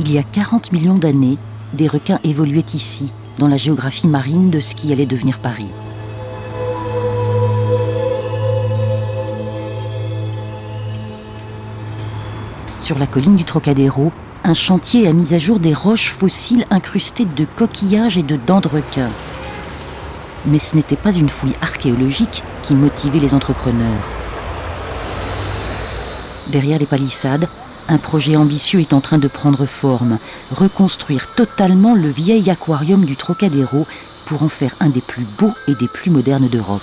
Il y a 40 millions d'années, des requins évoluaient ici, dans la géographie marine de ce qui allait devenir Paris. Sur la colline du Trocadéro, un chantier a mis à jour des roches fossiles incrustées de coquillages et de dents de requin. Mais ce n'était pas une fouille archéologique qui motivait les entrepreneurs. Derrière les palissades, un projet ambitieux est en train de prendre forme, reconstruire totalement le vieil aquarium du Trocadéro pour en faire un des plus beaux et des plus modernes d'Europe.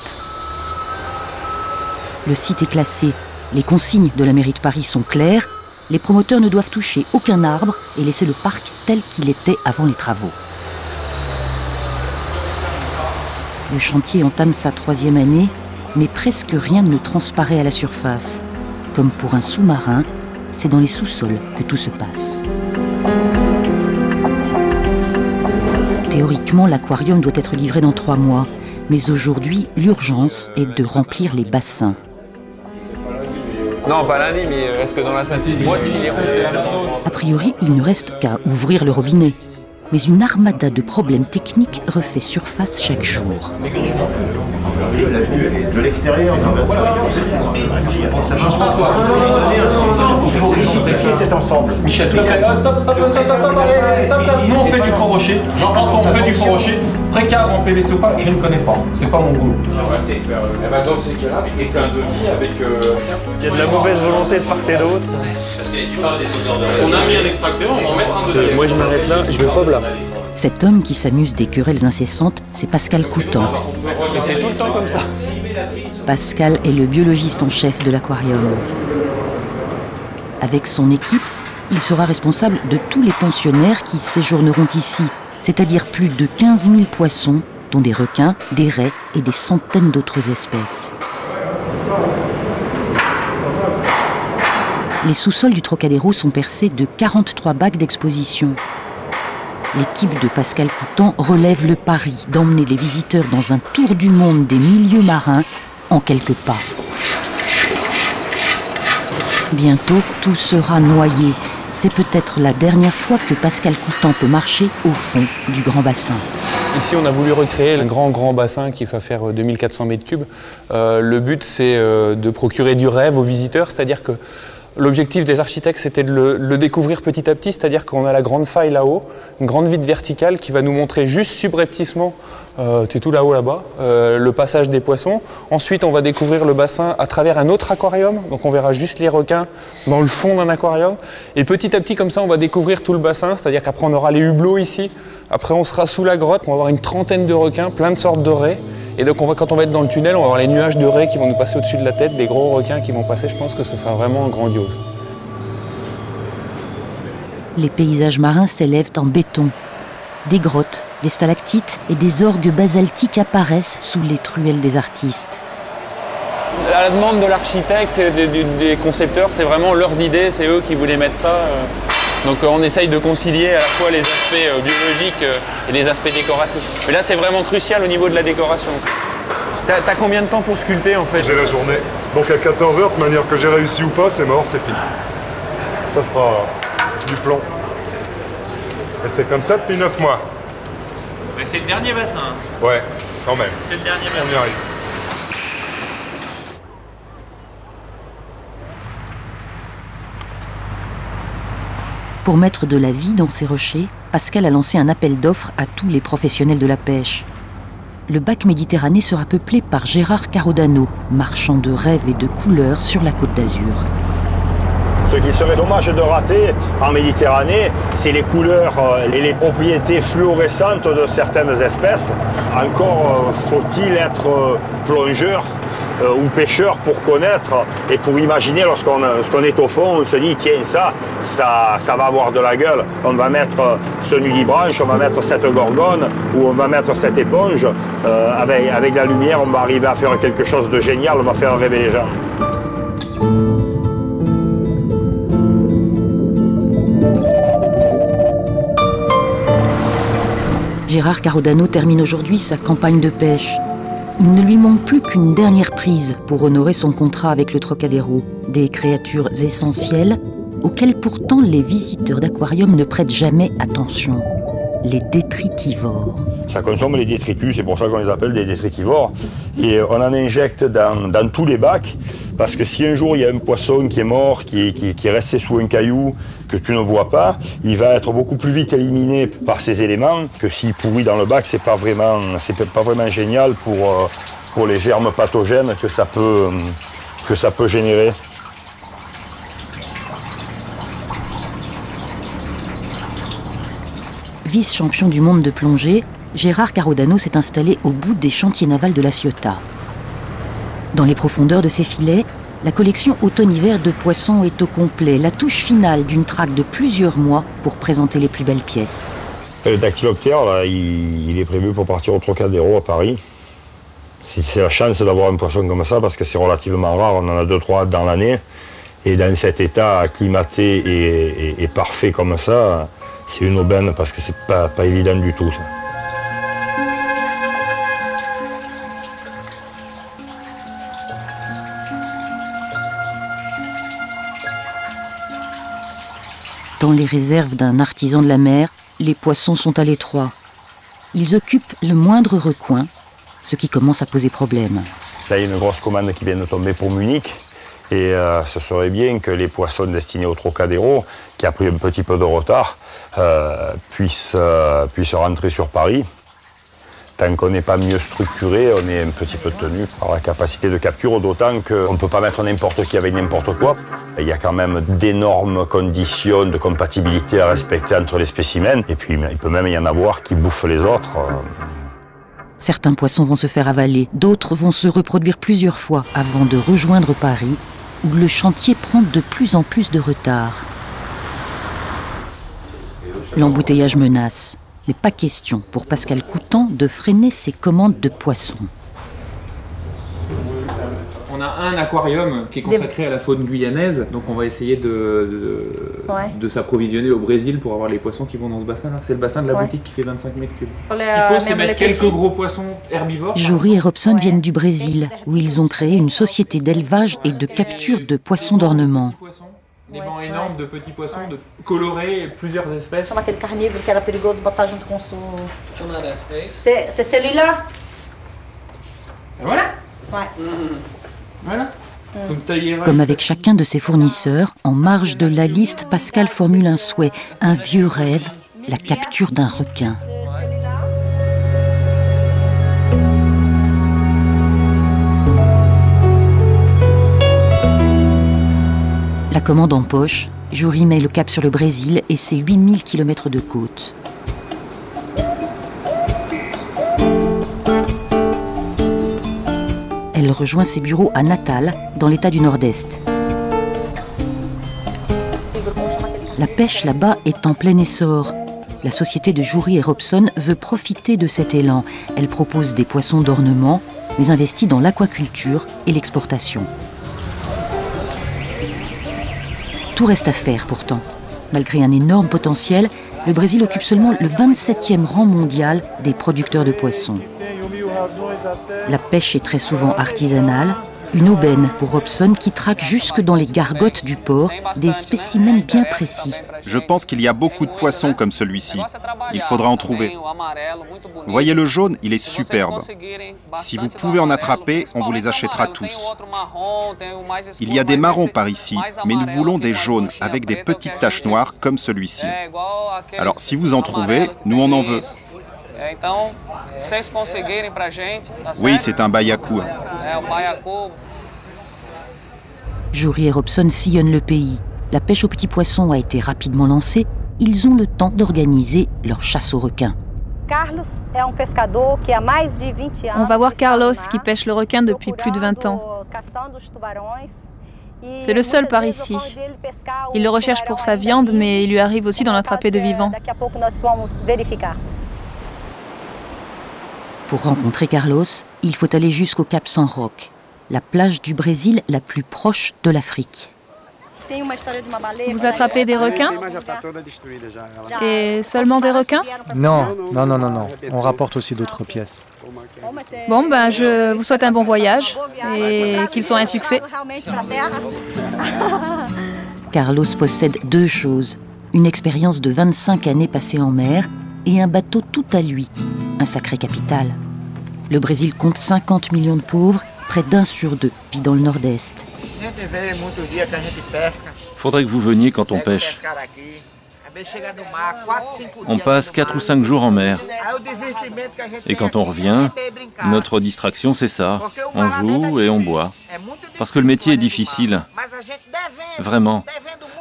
Le site est classé, les consignes de la mairie de Paris sont claires, les promoteurs ne doivent toucher aucun arbre et laisser le parc tel qu'il était avant les travaux. Le chantier entame sa 3e année, mais presque rien ne transparaît à la surface. Comme pour un sous-marin, c'est dans les sous-sols que tout se passe. Théoriquement, l'aquarium doit être livré dans 3 mois, mais aujourd'hui, l'urgence est de remplir les bassins. Non, pas lundi, mais est-ce que dans la semaine? Moi, s'il est rempli. A priori, il ne reste qu'à ouvrir le robinet. Mais une armada de problèmes techniques refait surface chaque jour. La vue de l'extérieur. Il faut rigidifier cet ensemble. Michel, stop, stop. Nous, on fait du faux rocher. Jean-François, on fait du faux rocher. Précable en PVC ou pas, je ne connais pas. C'est pas mon goût. Dans ces cas-là, je t'ai fait un devis avec. Il y a de la mauvaise volonté de part et d'autre. Parce que tu parles des odeurs de. On a mis un extracteur, on va en mettre un deuxième. Moi, je m'arrête là, je vais pas là. Cet homme qui s'amuse des querelles incessantes, c'est Pascal Coutan. Et c'est tout le temps comme ça. Pascal est le biologiste en chef de l'aquarium. Avec son équipe, il sera responsable de tous les pensionnaires qui séjourneront ici, c'est-à-dire plus de 15 000 poissons, dont des requins, des raies et des centaines d'autres espèces. Les sous-sols du Trocadéro sont percés de 43 bacs d'exposition. L'équipe de Pascal Coutan relève le pari d'emmener les visiteurs dans un tour du monde des milieux marins en quelques pas. Bientôt, tout sera noyé. C'est peut-être la dernière fois que Pascal Coutan peut marcher au fond du grand bassin. Ici, on a voulu recréer un grand bassin qui va faire 2400 mètres cubes. Le but, c'est de procurer du rêve aux visiteurs, c'est-à-dire que l'objectif des architectes, c'était de le découvrir petit à petit, c'est-à-dire qu'on a la grande faille là-haut, une grande vitre verticale qui va nous montrer juste subrepticement, c'est tout là-haut là-bas, le passage des poissons. Ensuite, on va découvrir le bassin à travers un autre aquarium, donc on verra juste les requins dans le fond d'un aquarium. Et petit à petit, comme ça, on va découvrir tout le bassin, c'est-à-dire qu'après, on aura les hublots ici. Après, on sera sous la grotte, on va avoir une trentaine de requins, plein de sortes de raies. Et donc quand on va être dans le tunnel, on va avoir les nuages de raies qui vont nous passer au-dessus de la tête, des gros requins qui vont passer. Je pense que ce sera vraiment grandiose. Les paysages marins s'élèvent en béton. Des grottes, des stalactites et des orgues basaltiques apparaissent sous les truelles des artistes. À la demande de l'architecte et des concepteurs, c'est vraiment leurs idées, c'est eux qui voulaient mettre ça. Donc on essaye de concilier à la fois les aspects biologiques et les aspects décoratifs. Mais là, c'est vraiment crucial au niveau de la décoration. T'as combien de temps pour sculpter en fait? J'ai la journée. Donc à 14 h, de manière que j'ai réussi ou pas, c'est mort, c'est fini. Ça sera du plomb. Et c'est comme ça depuis 9 mois. Mais c'est le dernier bassin. Ouais, quand même. C'est le dernier bassin. On y arrive. Pour mettre de la vie dans ces rochers, Pascal a lancé un appel d'offres à tous les professionnels de la pêche. Le bac Méditerranée sera peuplé par Gérard Carodano, marchand de rêves et de couleurs sur la Côte d'Azur. Ce qui serait dommage de rater en Méditerranée, c'est les couleurs et les propriétés fluorescentes de certaines espèces. Encore faut-il être plongeur ou pêcheur pour connaître et pour imaginer lorsqu'on est au fond, on se dit tiens ça va avoir de la gueule, on va mettre ce nudibranche, on va mettre cette gorgone ou on va mettre cette éponge, avec la lumière on va arriver à faire quelque chose de génial, on va faire rêver les gens. Gérard Carodano termine aujourd'hui sa campagne de pêche. Il ne lui manque plus qu'une dernière prise pour honorer son contrat avec le Trocadéro. Des créatures essentielles auxquels pourtant les visiteurs d'aquarium ne prêtent jamais attention. Les détritivores. Ça consomme les détritus, c'est pour ça qu'on les appelle des détritivores. Et on en injecte dans tous les bacs, parce que si un jour il y a un poisson qui est mort, qui est resté sous un caillou, que tu ne vois pas, il va être beaucoup plus vite éliminé par ces éléments que s'il pourrit dans le bac. C'est pas vraiment génial pour les germes pathogènes que ça peut générer. Vice-champion du monde de plongée, Gérard Carodano s'est installé au bout des chantiers navals de La Ciotat. Dans les profondeurs de ses filets, la collection automne-hiver de poissons est au complet, la touche finale d'une traque de plusieurs mois pour présenter les plus belles pièces. Le dactyloptère, là, il est prévu pour partir au Trocadéro à Paris. C'est la chance d'avoir un poisson comme ça parce que c'est relativement rare, on en a 2-3 dans l'année. Et dans cet état acclimaté et parfait comme ça, c'est une aubaine parce que c'est pas évident du tout. Ça. Dans les réserves d'un artisan de la mer, les poissons sont à l'étroit. Ils occupent le moindre recoin, ce qui commence à poser problème. Là, il y a une grosse commande qui vient de tomber pour Munich. Et ce serait bien que les poissons destinés au Trocadéro, qui a pris un petit peu de retard, puissent rentrer sur Paris. Tant qu'on n'est pas mieux structuré, on est un petit peu tenu par la capacité de capture, d'autant qu'on ne peut pas mettre n'importe qui avec n'importe quoi. Il y a quand même d'énormes conditions de compatibilité à respecter entre les spécimens, et puis il peut même y en avoir qui bouffent les autres. Certains poissons vont se faire avaler, d'autres vont se reproduire plusieurs fois avant de rejoindre Paris, où le chantier prend de plus en plus de retard. L'embouteillage menace, mais pas question pour Pascal Coutan de freiner ses commandes de poissons. On a un aquarium qui est consacré à la faune guyanaise, donc on va essayer de s'approvisionner au Brésil pour avoir les poissons qui vont dans ce bassin-là. C'est le bassin de la boutique qui fait 25 mètres cubes. Ce qu'il faut, c'est mettre quelques gros poissons herbivores. Jory et Robson viennent du Brésil, où ils ont créé une société d'élevage et de capture de poissons d'ornement. Des bancs énormes de petits poissons, colorés, plusieurs espèces. Aquele carnívoro que era perigoso botar junto com c'est celui-là. Voilà. Ouais. Voilà. Comme avec chacun de ses fournisseurs, en marge de la liste, Pascal formule un souhait, un vieux rêve, la capture d'un requin. La commande en poche, Jory met le cap sur le Brésil et ses 8000 km de côte. Elle rejoint ses bureaux à Natal, dans l'état du Nord-Est. La pêche là-bas est en plein essor. La société de Jory et Robson veut profiter de cet élan. Elle propose des poissons d'ornement, mais investit dans l'aquaculture et l'exportation. Tout reste à faire pourtant. Malgré un énorme potentiel, le Brésil occupe seulement le 27e rang mondial des producteurs de poissons. La pêche est très souvent artisanale, une aubaine pour Robson qui traque jusque dans les gargotes du port des spécimens bien précis. Je pense qu'il y a beaucoup de poissons comme celui-ci. Il faudra en trouver. Vous voyez le jaune, il est superbe. Si vous pouvez en attraper, on vous les achètera tous. Il y a des marrons par ici, mais nous voulons des jaunes avec des petites taches noires comme celui-ci. Alors si vous en trouvez, nous on en veut. Oui, c'est un baiacu. Jory et Robson sillonnent le pays. La pêche aux petits poissons a été rapidement lancée. Ils ont le temps d'organiser leur chasse aux requins. On va voir Carlos qui pêche le requin depuis plus de 20 ans. C'est le seul par ici. Il le recherche pour sa viande, mais il lui arrive aussi d'en attraper de vivants. Pour rencontrer Carlos, il faut aller jusqu'au Cap San Roque, la plage du Brésil la plus proche de l'Afrique. Vous attrapez des requins? Et seulement des requins? Non. On rapporte aussi d'autres pièces. Bon, ben, je vous souhaite un bon voyage et qu'il soit un succès. Carlos possède deux choses, une expérience de 25 années passées en mer et un bateau tout à lui, un sacré capital. Le Brésil compte 50 millions de pauvres, près d'1 sur 2 vit dans le nord-est. Faudrait que vous veniez quand on pêche. On passe 4 ou 5 jours en mer. Et quand on revient, notre distraction c'est ça. On joue et on boit. Parce que le métier est difficile. Vraiment.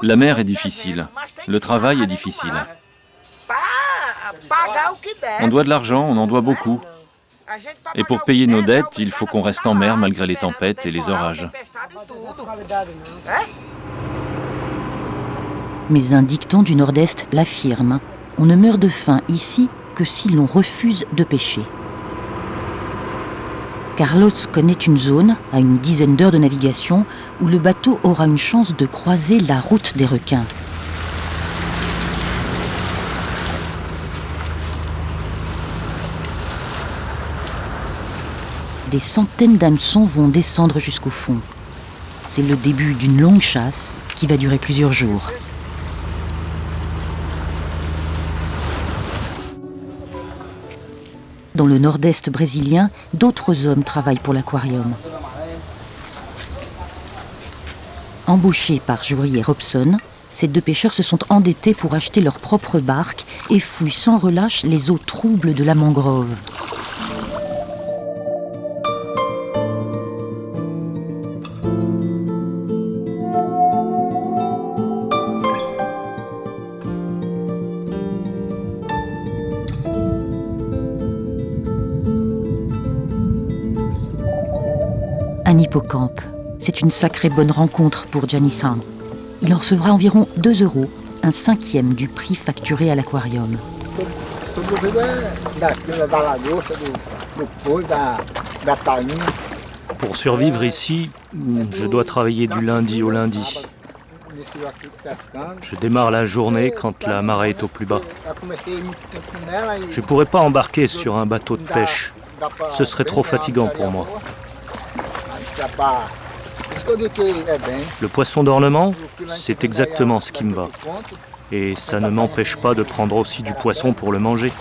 La mer est difficile. Le travail est difficile. On doit de l'argent, on en doit beaucoup. Et pour payer nos dettes, il faut qu'on reste en mer malgré les tempêtes et les orages. Mais un dicton du Nord-Est l'affirme. On ne meurt de faim ici que si l'on refuse de pêcher. Carlos connaît une zone, à une dizaine d'heures de navigation, où le bateau aura une chance de croiser la route des requins. Des centaines d'hameçons vont descendre jusqu'au fond. C'est le début d'une longue chasse qui va durer plusieurs jours. Dans le nord-est brésilien, d'autres hommes travaillent pour l'aquarium. Embauchés par Jury et Robson, ces deux pêcheurs se sont endettés pour acheter leur propre barque et fouillent sans relâche les eaux troubles de la mangrove. Un hippocampe. C'est une sacrée bonne rencontre pour Janison. Il en recevra environ 2 €, un cinquième du prix facturé à l'aquarium. Pour survivre ici, je dois travailler du lundi au lundi. Je démarre la journée quand la marée est au plus bas. Je ne pourrais pas embarquer sur un bateau de pêche. Ce serait trop fatigant pour moi. Le poisson d'ornement, c'est exactement ce qui me va. Et ça ne m'empêche pas de prendre aussi du poisson pour le manger.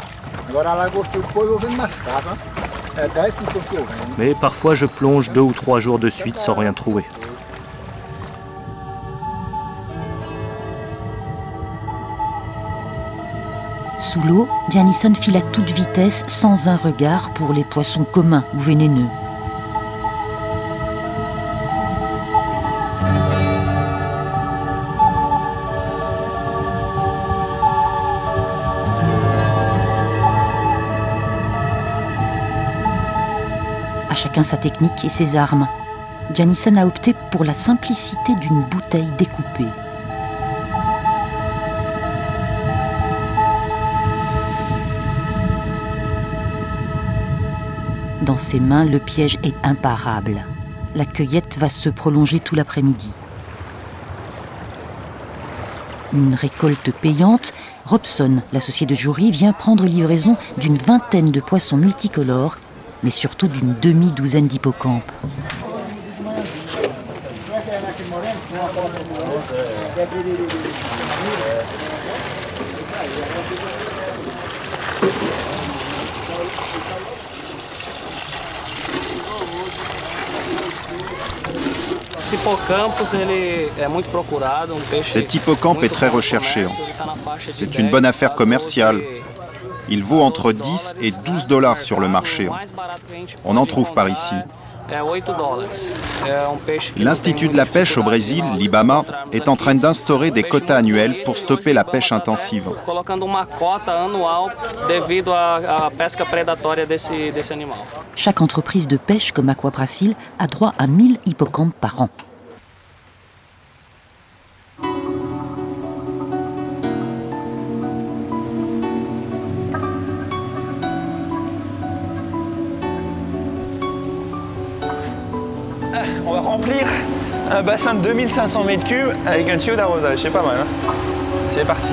Mais parfois je plonge 2 ou 3 jours de suite sans rien trouver. Sous l'eau, Janison file à toute vitesse sans un regard pour les poissons communs ou vénéneux. À chacun sa technique et ses armes. Janison a opté pour la simplicité d'une bouteille découpée. Dans ses mains, le piège est imparable. La cueillette va se prolonger tout l'après-midi. Une récolte payante, Robson, l'associé de Jury, vient prendre livraison d'une vingtaine de poissons multicolores, mais surtout d'une demi-douzaine d'hippocampes. Cet hippocampe est très recherché. C'est une bonne affaire commerciale. Il vaut entre 10 et 12 $ sur le marché. On en trouve par ici. L'Institut de la pêche au Brésil, l'IBAMA, est en train d'instaurer des quotas annuels pour stopper la pêche intensive. Chaque entreprise de pêche comme Aqua Brasil a droit à 1000 hippocampes par an. On va remplir un bassin de 2500 m3 avec un tuyau d'arrosage, c'est pas mal. Hein, c'est parti.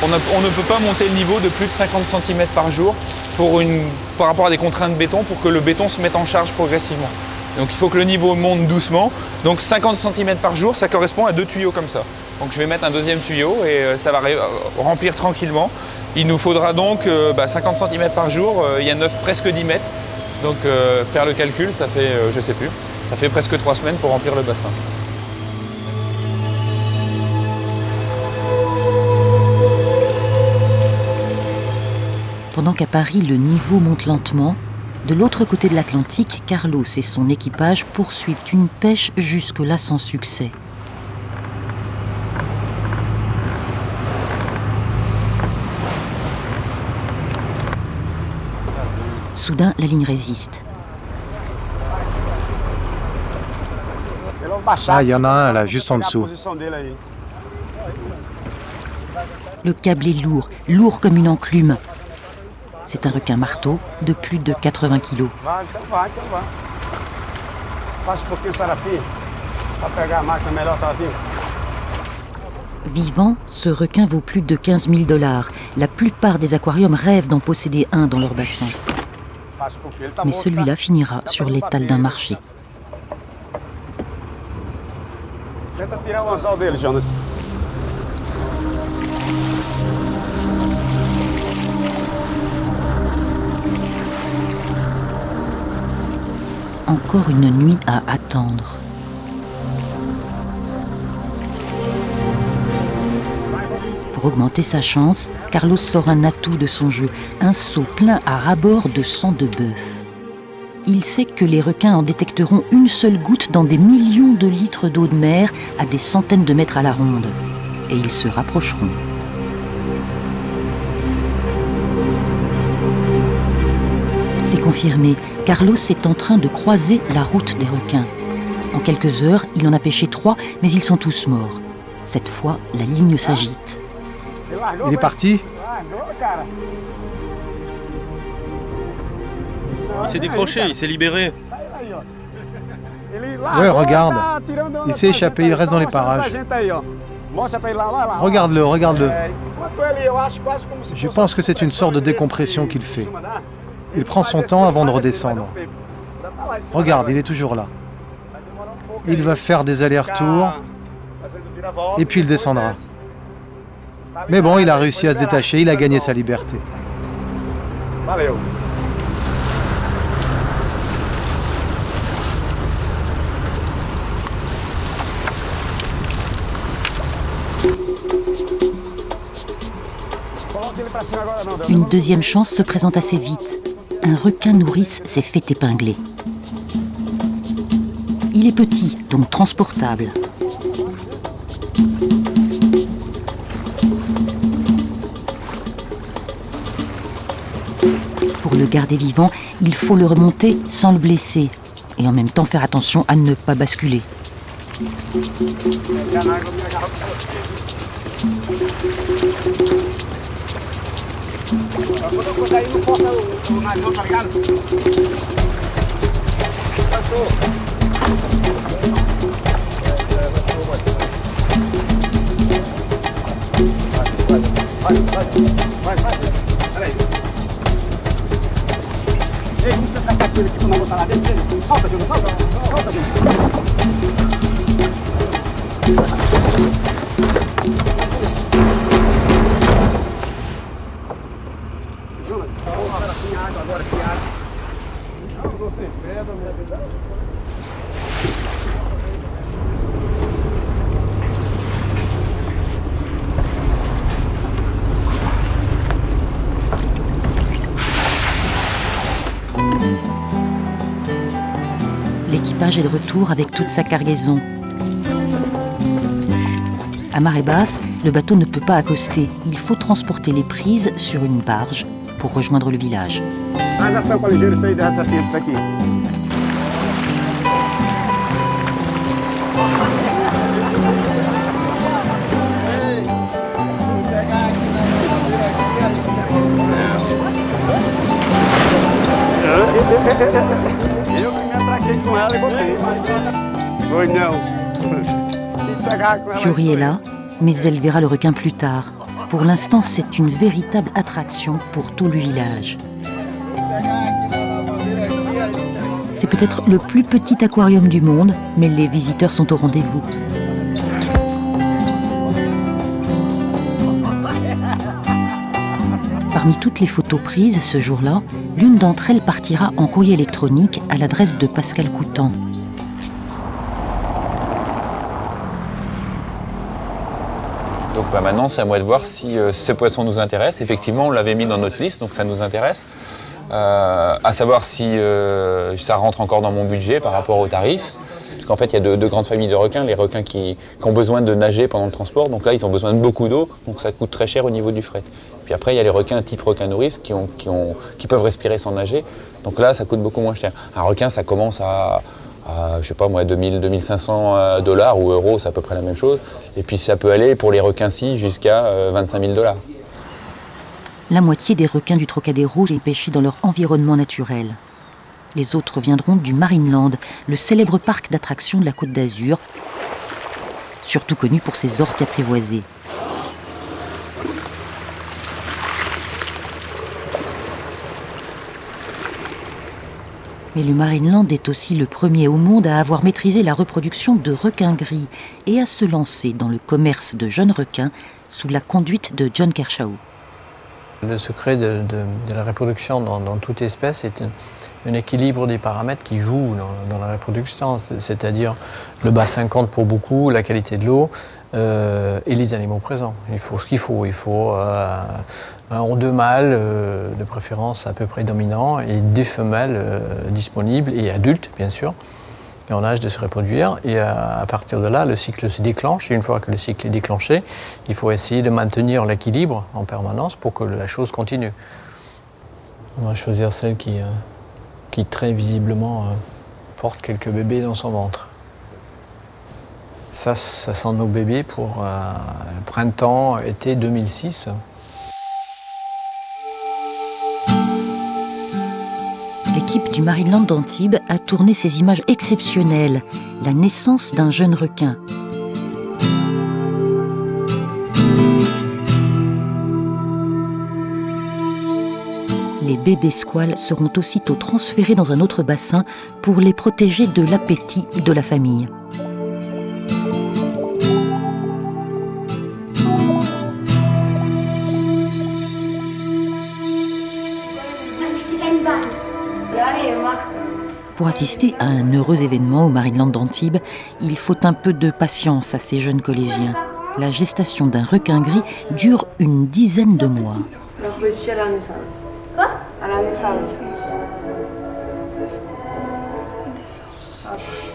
On ne peut pas monter le niveau de plus de 50 cm par jour pour une par rapport à des contraintes béton pour que le béton se mette en charge progressivement. Donc il faut que le niveau monte doucement. Donc 50 cm par jour, ça correspond à 2 tuyaux comme ça. Donc je vais mettre un deuxième tuyau et ça va remplir tranquillement. Il nous faudra donc 50 cm par jour, il y a presque 10 mètres. Donc faire le calcul, ça fait, je sais plus, ça fait presque 3 semaines pour remplir le bassin. Pendant qu'à Paris, le niveau monte lentement, de l'autre côté de l'Atlantique, Carlos et son équipage poursuivent une pêche jusque-là sans succès. Soudain, la ligne résiste. Ah, il y en a un là, juste en dessous. Le câble est lourd, lourd comme une enclume. C'est un requin marteau de plus de 80 kilos. Vivant, ce requin vaut plus de 15 000 $. La plupart des aquariums rêvent d'en posséder un dans leur bassin. Mais celui-là finira sur l'étal d'un marché. Encore une nuit à attendre. Pour augmenter sa chance, Carlos sort un atout de son jeu, un seau plein à ras-bord de sang de bœuf. Il sait que les requins en détecteront une seule goutte dans des millions de litres d'eau de mer à des centaines de mètres à la ronde. Et ils se rapprocheront. C'est confirmé, Carlos est en train de croiser la route des requins. En quelques heures, il en a pêché 3, mais ils sont tous morts. Cette fois, la ligne s'agite. Il est parti? Il s'est décroché, il s'est libéré. Ouais, regarde. Il s'est échappé, il reste dans les parages. Regarde-le, regarde-le. Je pense que c'est une sorte de décompression qu'il fait. Il prend son temps avant de redescendre. Regarde, il est toujours là. Il va faire des allers-retours et puis il descendra. Mais bon, il a réussi à se détacher, il a gagné sa liberté. Une deuxième chance se présente assez vite. Un requin nourrice s'est fait épingler. Il est petit, donc transportable. Pour le garder vivant, il faut le remonter sans le blesser. Et en même temps faire attention à ne pas basculer. L'équipage est de retour avec toute sa cargaison. À marée basse, le bateau ne peut pas accoster. Il faut transporter les prises sur une barge pour rejoindre le village. Fiori est là, mais elle verra le requin plus tard. Pour l'instant, c'est une véritable attraction pour tout le village. C'est peut-être le plus petit aquarium du monde, mais les visiteurs sont au rendez-vous. Parmi toutes les photos prises ce jour-là, l'une d'entre elles partira en courrier électronique à l'adresse de Pascal Coutan. Donc maintenant, c'est à moi de voir si ce poisson nous intéresse. Effectivement, on l'avait mis dans notre liste, donc ça nous intéresse. À savoir si ça rentre encore dans mon budget par rapport aux tarifs. Parce qu'en fait, il y a deux grandes familles de requins. Les requins qui ont besoin de nager pendant le transport. Donc là, ils ont besoin de beaucoup d'eau. Donc ça coûte très cher au niveau du fret. Puis après, il y a les requins type requin nourrice qui peuvent respirer sans nager. Donc là, ça coûte beaucoup moins cher. Un requin, ça commence à je sais pas moi, 2000, 2500 $ ou euros, c'est à peu près la même chose. Et puis ça peut aller pour les requins-ci jusqu'à 25 000 $. La moitié des requins du Trocadéro est pêchée dans leur environnement naturel. Les autres viendront du Marineland, le célèbre parc d'attractions de la Côte d'Azur, surtout connu pour ses orques apprivoisés. Mais le Marineland est aussi le premier au monde à avoir maîtrisé la reproduction de requins gris et à se lancer dans le commerce de jeunes requins sous la conduite de John Kershaw. Le secret de la reproduction dans toute espèce est un équilibre des paramètres qui jouent dans la reproduction, c'est-à-dire le bassin compte pour beaucoup, la qualité de l'eau et les animaux présents. Il faut ce qu'il faut. Il faut un ou deux mâles, de préférence à peu près dominants, et des femelles disponibles et adultes, bien sûr, et en âge de se reproduire. Et à partir de là, le cycle se déclenche. Et une fois que le cycle est déclenché, il faut essayer de maintenir l'équilibre en permanence pour que la chose continue. On va choisir celle qui très visiblement porte quelques bébés dans son ventre. Ça sent nos bébés pour printemps, été 2006. L'équipe du Marineland d'Antibes a tourné ces images exceptionnelles, la naissance d'un jeune requin. Les bébés squales seront aussitôt transférés dans un autre bassin pour les protéger de l'appétit de la famille. Pour assister à un heureux événement au Marineland d'Antibes, il faut un peu de patience à ces jeunes collégiens. La gestation d'un requin gris dure une dizaine de mois. Quoi? À la naissance.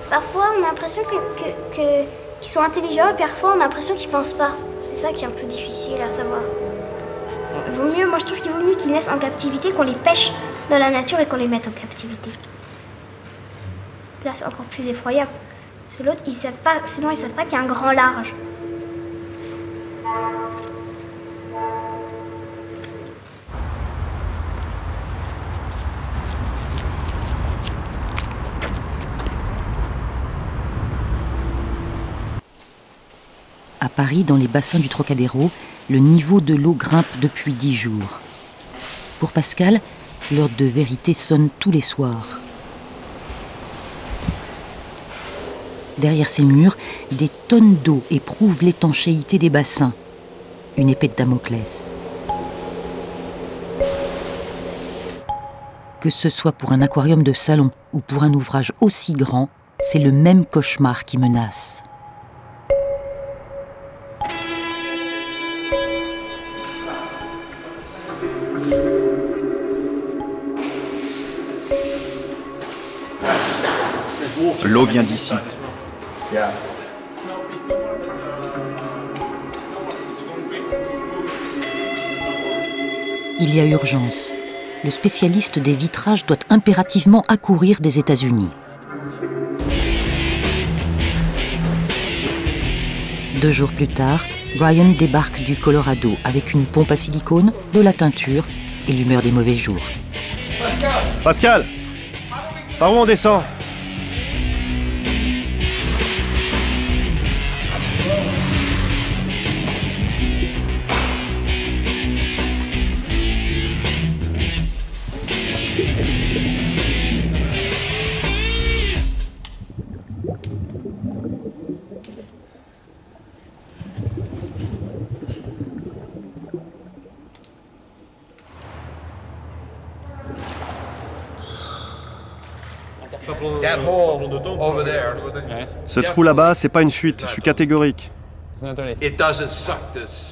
Parfois, on a l'impression qu'ils sont intelligents et parfois, on a l'impression qu'ils pensent pas. C'est ça qui est un peu difficile à savoir. Moi, je trouve qu'il vaut mieux qu'ils naissent en captivité, qu'on les pêche dans la nature et qu'on les mette en captivité. Là, c'est encore plus effroyable. Parce que l'autre, sinon, ils savent pas qu'il y a un grand large. À Paris, dans les bassins du Trocadéro, le niveau de l'eau grimpe depuis 10 jours. Pour Pascal, l'heure de vérité sonne tous les soirs. Derrière ces murs, des tonnes d'eau éprouvent l'étanchéité des bassins. Une épée de Damoclès. Que ce soit pour un aquarium de salon ou pour un ouvrage aussi grand, c'est le même cauchemar qui menace. L'eau vient d'ici. Il y a urgence. Le spécialiste des vitrages doit impérativement accourir des États-Unis. 2 jours plus tard, Brian débarque du Colorado avec une pompe à silicone, de la teinture et l'humeur des mauvais jours. Pascal, par où on descend ? Ce trou là-bas, c'est pas une fuite, je suis catégorique.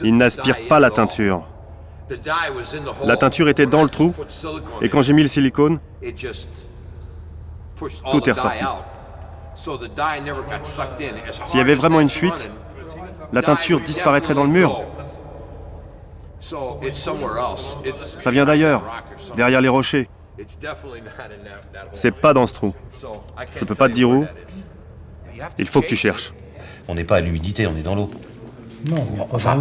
Il n'aspire pas la teinture. La teinture était dans le trou, et quand j'ai mis le silicone, tout est ressorti. S'il y avait vraiment une fuite, la teinture disparaîtrait dans le mur. Ça vient d'ailleurs, derrière les rochers. C'est pas dans ce trou. Je peux pas te dire où. Il faut que tu cherches. On n'est pas à l'humidité, on est dans l'eau. Non, enfin,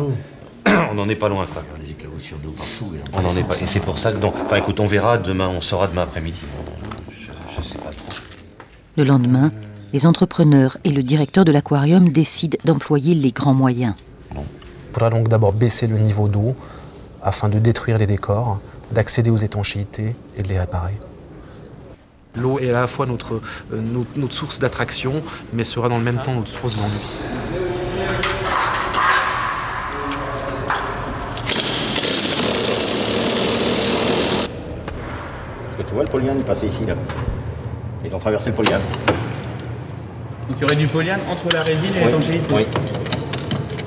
on n'en est pas loin, quoi. Il y a des éclaboussures d'eau partout. On n'en est pas. Et c'est pour ça que donc. Enfin, écoute, on verra demain, on saura demain après-midi. Je sais pas trop. Le lendemain, les entrepreneurs et le directeur de l'aquarium décident d'employer les grands moyens. Il faudra donc d'abord baisser le niveau d'eau afin de détruire les décors, d'accéder aux étanchéités et de les réparer. L'eau est à la fois notre source d'attraction, mais sera dans le même temps notre source d'ennui. Est-ce que tu vois le polyane, il passait ici, là. Ils ont traversé le polyane. Donc il y aurait du polyane entre la résine et l'étanchéité. Oui.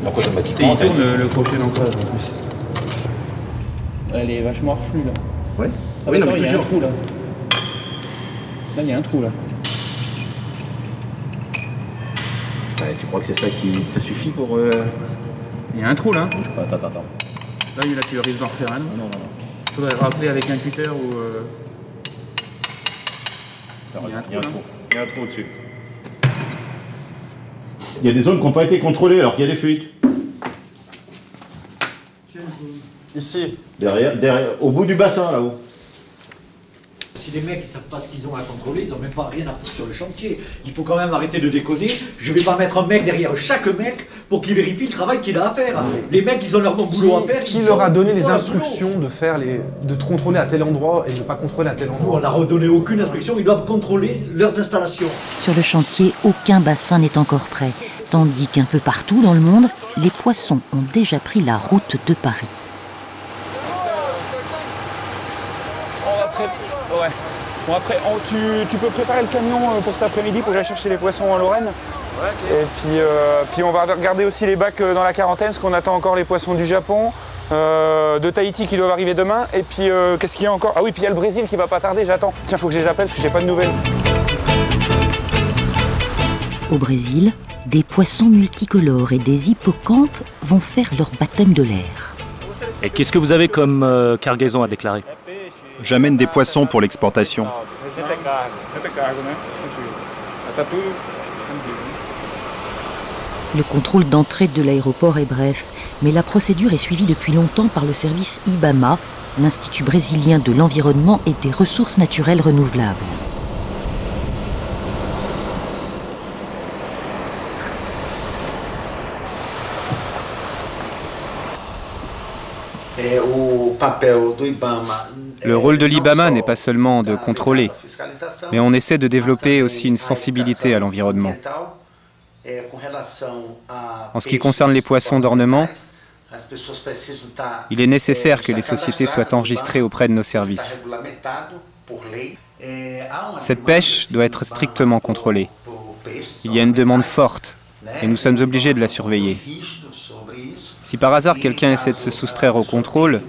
Donc automatiquement... Et il tourne le crochet d'ancrage en plus. Elle est vachement reflue là. Oui. Ah oui, non, mais il y a un trou là. Là, il y a un trou là. Ouais, tu crois que c'est ça qui... ça suffit pour... Il y a un trou là. Bouge pas, attends. Là, tu risques d'en refaire un. Non. Il faudrait rappeler avec un cutter ou... Il y a un trou au-dessus. Il y a des zones qui n'ont pas été contrôlées alors qu'il y a des fuites. Ici. Derrière, au bout du bassin, là-haut. Si les mecs ne savent pas ce qu'ils ont à contrôler, ils n'ont même pas rien à foutre sur le chantier. Il faut quand même arrêter de déconner. Je ne vais pas mettre un mec derrière chaque mec pour qu'il vérifie le travail qu'il a à faire. Les mecs, ils ont leur bon boulot à faire. Qui leur a donné les instructions de contrôler à tel endroit et de ne pas contrôler à tel endroit? On leur a donné aucune instruction, ils doivent contrôler leurs installations. Sur le chantier, aucun bassin n'est encore prêt, tandis qu'un peu partout dans le monde, les poissons ont déjà pris la route de Paris. Ouais. Bon après, tu peux préparer le camion pour cet après-midi pour que j'aille chercher les poissons en Lorraine. Ouais, okay. Et puis on va regarder aussi les bacs dans la quarantaine, parce qu'on attend encore les poissons du Japon, de Tahiti qui doivent arriver demain. Et puis qu'est-ce qu'il y a encore? Ah oui, puis il y a le Brésil qui va pas tarder, j'attends. Tiens, faut que je les appelle parce que j'ai pas de nouvelles. Au Brésil, des poissons multicolores et des hippocampes vont faire leur baptême de l'air. Et qu'est-ce que vous avez comme cargaison à déclarer? J'amène des poissons pour l'exportation. Le contrôle d'entrée de l'aéroport est bref, mais la procédure est suivie depuis longtemps par le service IBAMA, l'Institut brésilien de l'environnement et des ressources naturelles renouvelables. Le rôle de l'IBAMA n'est pas seulement de contrôler, mais on essaie de développer aussi une sensibilité à l'environnement. En ce qui concerne les poissons d'ornement, il est nécessaire que les sociétés soient enregistrées auprès de nos services. Cette pêche doit être strictement contrôlée. Il y a une demande forte et nous sommes obligés de la surveiller. Si par hasard quelqu'un essaie de se soustraire au contrôle,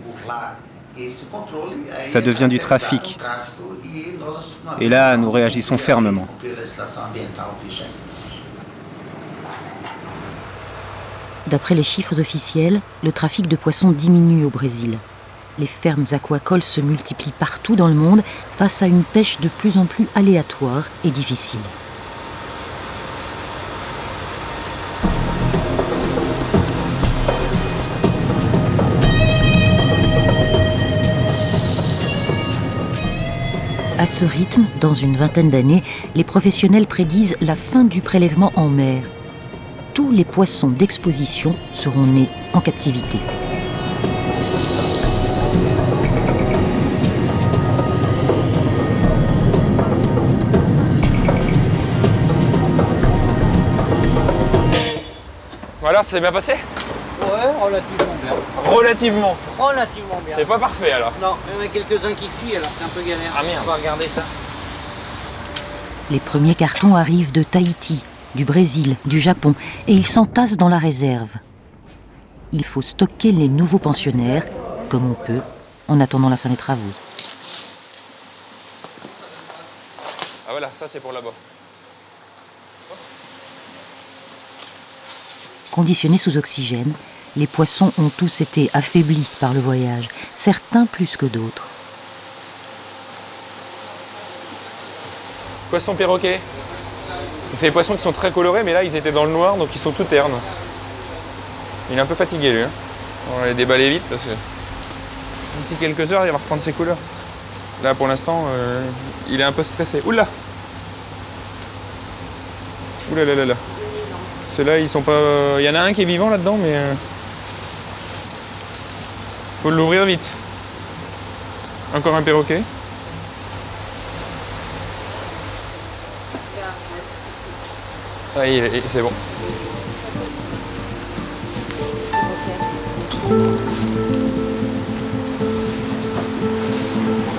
ça devient du trafic. Et là, nous réagissons fermement. D'après les chiffres officiels, le trafic de poissons diminue au Brésil. Les fermes aquacoles se multiplient partout dans le monde face à une pêche de plus en plus aléatoire et difficile. À ce rythme, dans une vingtaine d'années, les professionnels prédisent la fin du prélèvement en mer. Tous les poissons d'exposition seront nés en captivité. Voilà, ça s'est bien passé? Ouais, relativement bien. Relativement? Relativement bien. C'est pas parfait alors? Non, il y en a quelques-uns qui fuient, alors c'est un peu galère. Ah merde. On va regarder ça. Les premiers cartons arrivent de Tahiti, du Brésil, du Japon, et ils s'entassent dans la réserve. Il faut stocker les nouveaux pensionnaires, comme on peut, en attendant la fin des travaux. Ah voilà, ça c'est pour là-bas. Conditionnés sous oxygène, les poissons ont tous été affaiblis par le voyage, certains plus que d'autres. Poisson perroquet. C'est des poissons qui sont très colorés, mais là ils étaient dans le noir, donc ils sont tout ternes. Il est un peu fatigué lui. Hein. On va les déballer vite parce que d'ici quelques heures il va reprendre ses couleurs. Là pour l'instant il est un peu stressé. Oula! Oula là là là. Ceux-là ils sont pas. Il y en a un qui est vivant là-dedans, mais faut l'ouvrir vite. Encore un perroquet. Ah, c'est bon.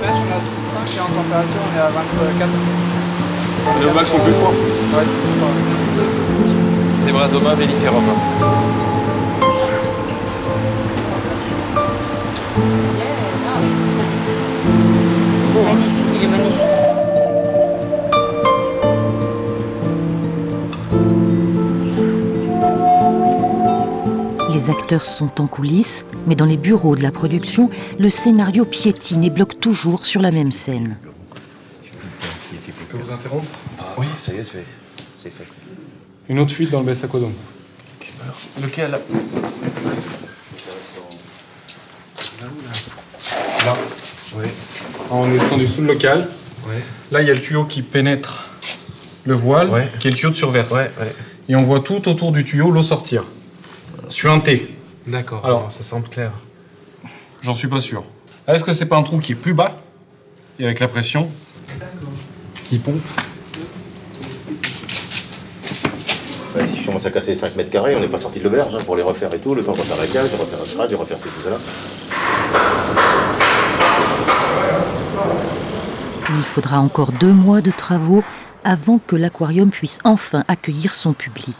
Là, on est à 6,5 et en température, on est à 24. Les bacs sont plus froids. Ouais, c'est plus froid. C'est Brasoma velliferum. Magnifique, il est magnifique. Les acteurs sont en coulisses, mais dans les bureaux de la production, le scénario piétine et bloque toujours sur la même scène. Je peux vous interrompre? Oui, ça y est, c'est fait. Une autre fuite dans le Bessakodon. Lequel? Là. Oui. On est descendu sous le local. Ouais. Là, il y a le tuyau qui pénètre le voile, qui est le tuyau de surverse. Et on voit tout autour du tuyau l'eau sortir. Suinté. D'accord, alors ça semble clair. J'en suis pas sûr. Est-ce que c'est pas un trou qui est plus bas? Et avec la pression, il pompe. Bah, si je commence à casser 5 mètres carrés, on n'est pas sorti de l'auberge pour les refaire et tout. Le temps de refaire la cage, de refaire un strade, de refaire tout cela. Il faudra encore 2 mois de travaux avant que l'aquarium puisse enfin accueillir son public.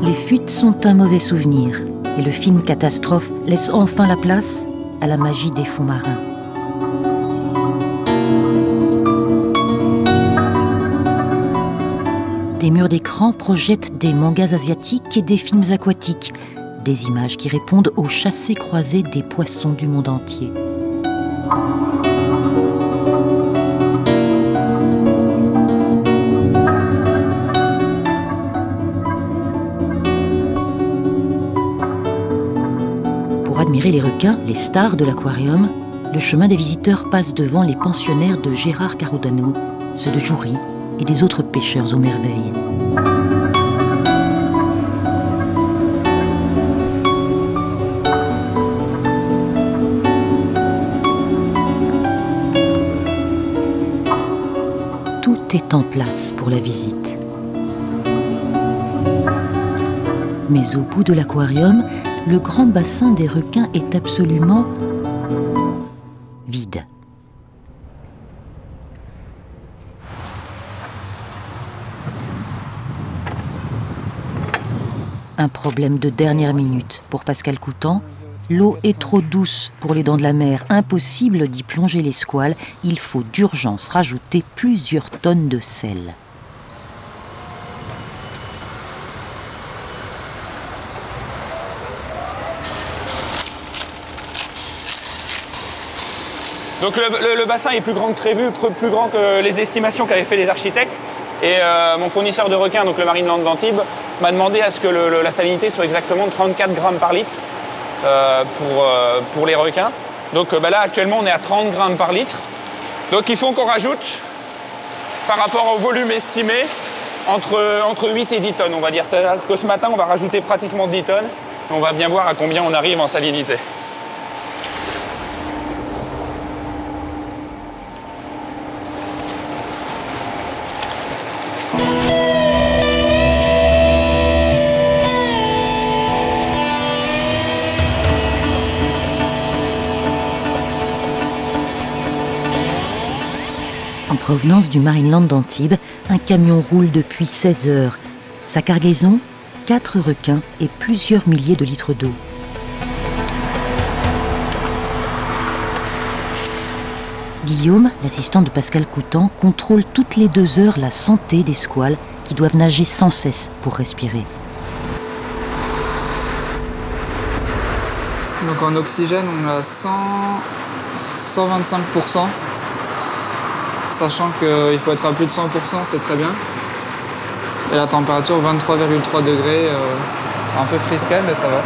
Les fuites sont un mauvais souvenir et le film catastrophe laisse enfin la place à la magie des fonds marins. Des murs d'écran projettent des mangas asiatiques et des films aquatiques, des images qui répondent aux chassés-croisés des poissons du monde entier. Pour admirer les requins, les stars de l'aquarium, le chemin des visiteurs passe devant les pensionnaires de Gérard Carodano, ceux de Joury et des autres pêcheurs aux merveilles. Tout est en place pour la visite. Mais au bout de l'aquarium, le grand bassin des requins est absolument vide. Un problème de dernière minute pour Pascal Coutan. L'eau est trop douce pour les dents de la mer, impossible d'y plonger les squales. Il faut d'urgence rajouter plusieurs tonnes de sel. Donc le bassin est plus grand que prévu, plus grand que les estimations qu'avaient fait les architectes. Et mon fournisseur de requins, donc le Marineland d'Antibes, m'a demandé à ce que la salinité soit exactement de 34 grammes par litre pour les requins. Donc là, actuellement, on est à 30 grammes par litre. Donc il faut qu'on rajoute, par rapport au volume estimé, entre 8 et 10 tonnes, on va dire. C'est-à-dire que ce matin, on va rajouter pratiquement 10 tonnes. On va bien voir à combien on arrive en salinité. En provenance du Marineland d'Antibes, un camion roule depuis 16 heures. Sa cargaison, 4 requins et plusieurs milliers de litres d'eau. Guillaume, l'assistant de Pascal Coutan, contrôle toutes les 2 heures la santé des squales qui doivent nager sans cesse pour respirer. Donc en oxygène, on a 125%, sachant qu'il faut être à plus de 100%, c'est très bien. Et la température, 23,3 degrés, c'est un peu frisquet, mais ça va.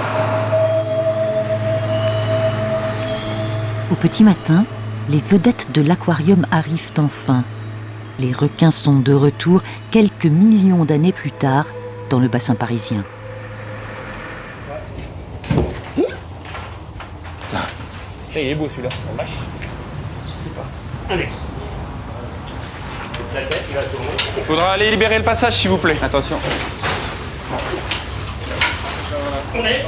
Au petit matin, les vedettes de l'aquarium arrivent enfin. Les requins sont de retour quelques millions d'années plus tard dans le bassin parisien. Il est beau celui-là, la vache. C'est pas. Allez. La tête, il va tourner. Il faudra aller libérer le passage, s'il vous plaît. Attention. On est.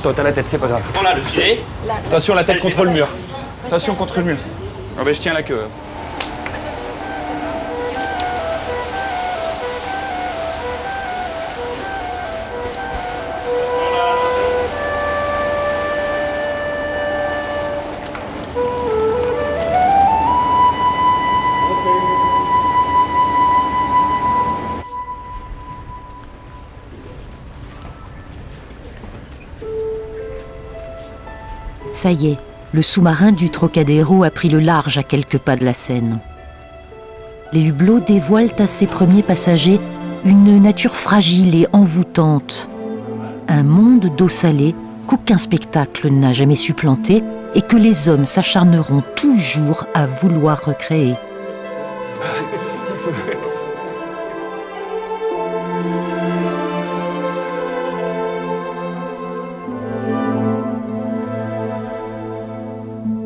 Toi, t'as la tête, c'est pas grave. On a le filet. Attention, la tête contre le mur. Attention contre le mur. Ah ben, je tiens la queue. Ça y est, le sous-marin du Trocadéro a pris le large à quelques pas de la Seine. Les hublots dévoilent à ses premiers passagers une nature fragile et envoûtante. Un monde d'eau salée qu'aucun spectacle n'a jamais supplanté et que les hommes s'acharneront toujours à vouloir recréer.